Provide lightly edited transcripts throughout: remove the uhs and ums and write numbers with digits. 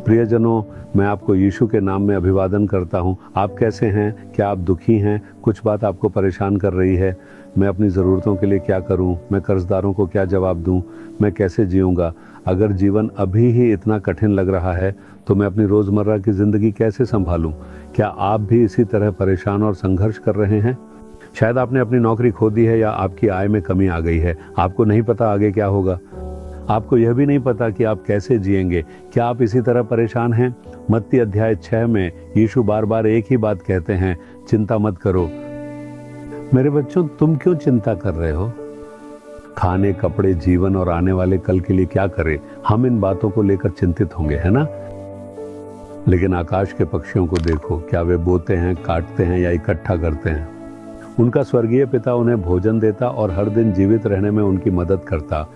प्रियजनों, मैं आपको यीशु के नाम में अभिवादन करता हूँ। आप कैसे हैं? क्या आप दुखी हैं? कुछ बात आपको परेशान कर रही है? मैं अपनी ज़रूरतों के लिए क्या करूँ? मैं कर्जदारों को क्या जवाब दूँ? मैं कैसे जीऊँगा? अगर जीवन अभी ही इतना कठिन लग रहा है तो मैं अपनी रोज़मर्रा की ज़िंदगी कैसे संभालूँ? क्या आप भी इसी तरह परेशान और संघर्ष कर रहे हैं? शायद आपने अपनी नौकरी खो दी है या आपकी आय में कमी आ गई है। आपको नहीं पता आगे क्या होगा। आपको यह भी नहीं पता कि आप कैसे जिएंगे। क्या आप इसी तरह परेशान हैं? मत्ती अध्याय 6 में यीशु बार बार एक ही बात कहते हैं, चिंता मत करो। मेरे बच्चों, तुम क्यों चिंता कर रहे हो? खाने, कपड़े, जीवन और आने वाले कल के लिए क्या करें? हम इन बातों को लेकर चिंतित होंगे, है ना? लेकिन आकाश के पक्षियों को देखो, क्या वे बोते हैं, काटते हैं या इकट्ठा करते हैं? उनका स्वर्गीय पिता उन्हें भोजन देता और हर दिन जीवित रहने में उनकी मदद करता।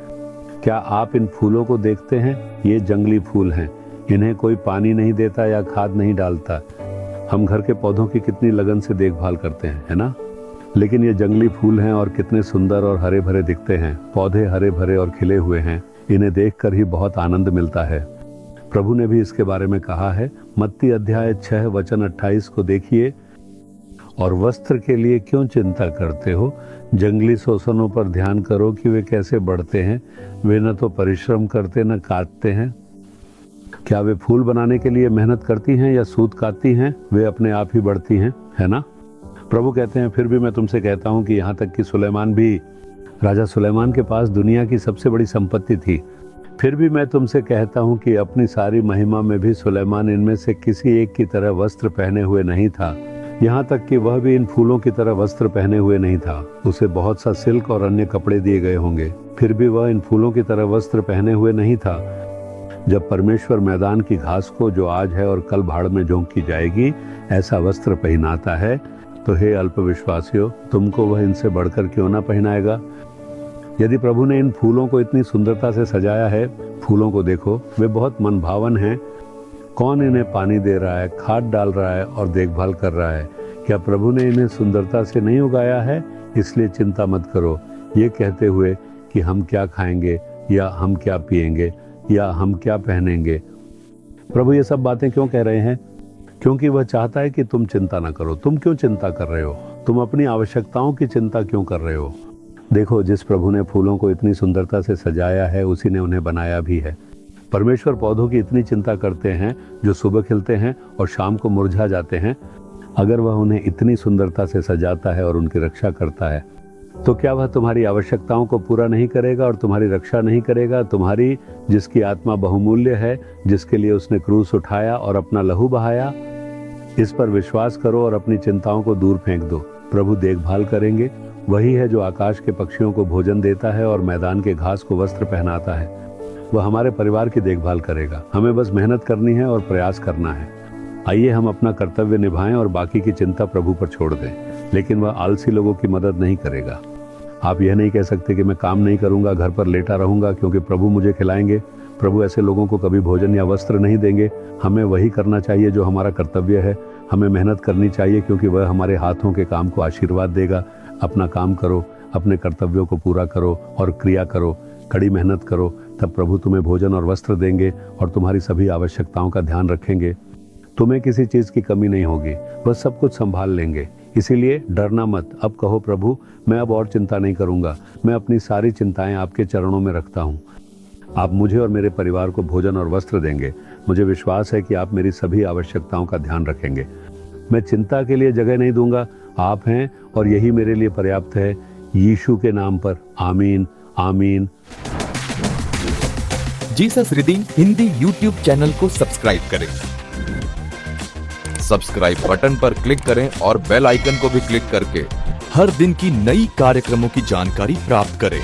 क्या आप इन फूलों को देखते हैं? ये जंगली फूल हैं। इन्हें कोई पानी नहीं देता या खाद नहीं डालता। हम घर के पौधों की कितनी लगन से देखभाल करते हैं, है ना? लेकिन ये जंगली फूल हैं और कितने सुंदर और हरे भरे दिखते हैं। पौधे हरे भरे और खिले हुए हैं। इन्हें देखकर ही बहुत आनंद मिलता है। प्रभु ने भी इसके बारे में कहा है। मत्ती अध्याय 6 वचन 28 को देखिए। और वस्त्र के लिए क्यों चिंता करते हो? जंगली सोसनों पर ध्यान करो कि वे कैसे बढ़ते हैं। वे न तो परिश्रम करते न काटते हैं। क्या वे फूल बनाने के लिए मेहनत करती हैं या सूत काटती हैं? वे अपने आप ही बढ़ती हैं, है ना? प्रभु कहते हैं, फिर भी मैं तुमसे कहता हूं कि यहाँ तक कि सुलेमान भी, राजा सुलेमान के पास दुनिया की सबसे बड़ी संपत्ति थी। फिर भी मैं तुमसे कहता हूं कि अपनी सारी महिमा में भी सुलेमान इनमें से किसी एक की तरह वस्त्र पहने हुए नहीं था। यहाँ तक कि वह भी इन फूलों की तरह वस्त्र पहने हुए नहीं था। उसे बहुत सा सिल्क और अन्य कपड़े दिए गए होंगे, फिर भी वह इन फूलों की तरह वस्त्र पहने हुए नहीं था। जब परमेश्वर मैदान की घास को, जो आज है और कल भाड़ में झोंकी जाएगी, ऐसा वस्त्र पहनाता है, तो हे अल्पविश्वासियों, तुमको वह इनसे बढ़कर क्यों ना पहनाएगा? यदि प्रभु ने इन फूलों को इतनी सुंदरता से सजाया है, फूलों को देखो, वे बहुत मनभावन हैं। कौन इन्हें पानी दे रहा है, खाद डाल रहा है और देखभाल कर रहा है? क्या प्रभु ने इन्हें सुंदरता से नहीं उगाया है? इसलिए चिंता मत करो, ये कहते हुए कि हम क्या खाएंगे या हम क्या पिएंगे या हम क्या पहनेंगे। प्रभु ये सब बातें क्यों कह रहे हैं? क्योंकि वह चाहता है कि तुम चिंता ना करो। तुम क्यों चिंता कर रहे हो? तुम अपनी आवश्यकताओं की चिंता क्यों कर रहे हो? देखो, जिस प्रभु ने फूलों को इतनी सुंदरता से सजाया है, उसी ने उन्हें बनाया भी है। परमेश्वर पौधों की इतनी चिंता करते हैं जो सुबह खिलते हैं और शाम को मुरझा जाते हैं। अगर वह उन्हें इतनी सुंदरता से सजाता है और उनकी रक्षा करता है, तो क्या वह तुम्हारी आवश्यकताओं को पूरा नहीं करेगा और तुम्हारी रक्षा नहीं करेगा? तुम्हारी, जिसकी आत्मा बहुमूल्य है, जिसके लिए उसने क्रूस उठाया और अपना लहू बहाया। इस पर विश्वास करो और अपनी चिंताओं को दूर फेंक दो। प्रभु देखभाल करेंगे। वही है जो आकाश के पक्षियों को भोजन देता है और मैदान के घास को वस्त्र पहनाता है। वह हमारे परिवार की देखभाल करेगा। हमें बस मेहनत करनी है और प्रयास करना है। आइए हम अपना कर्तव्य निभाएं और बाकी की चिंता प्रभु पर छोड़ दें। लेकिन वह आलसी लोगों की मदद नहीं करेगा। आप यह नहीं कह सकते कि मैं काम नहीं करूंगा, घर पर लेटा रहूंगा क्योंकि प्रभु मुझे खिलाएंगे। प्रभु ऐसे लोगों को कभी भोजन या वस्त्र नहीं देंगे। हमें वही करना चाहिए जो हमारा कर्तव्य है। हमें मेहनत करनी चाहिए क्योंकि वह हमारे हाथों के काम को आशीर्वाद देगा। अपना काम करो, अपने कर्तव्यों को पूरा करो और क्रिया करो, कड़ी मेहनत करो, तब प्रभु तुम्हें भोजन और वस्त्र देंगे और तुम्हारी सभी आवश्यकताओं का ध्यान रखेंगे। तुम्हें किसी चीज की कमी नहीं होगी, वह सब कुछ संभाल लेंगे। इसीलिए डरना मत। अब कहो, प्रभु मैं अब और चिंता नहीं करूंगा। मैं अपनी सारी चिंताएं आपके चरणों में रखता हूँ। आप मुझे और मेरे परिवार को भोजन और वस्त्र देंगे। मुझे विश्वास है कि आप मेरी सभी आवश्यकताओं का ध्यान रखेंगे। मैं चिंता के लिए जगह नहीं दूंगा। आप हैं और यही मेरे लिए पर्याप्त है। यीशु के नाम पर आमीन, आमीन। Jesus redeem Hindi YouTube channel को सब्सक्राइब करें। सब्सक्राइब बटन पर क्लिक करें और बेल आइकन को भी क्लिक करके हर दिन की नई कार्यक्रमों की जानकारी प्राप्त करें।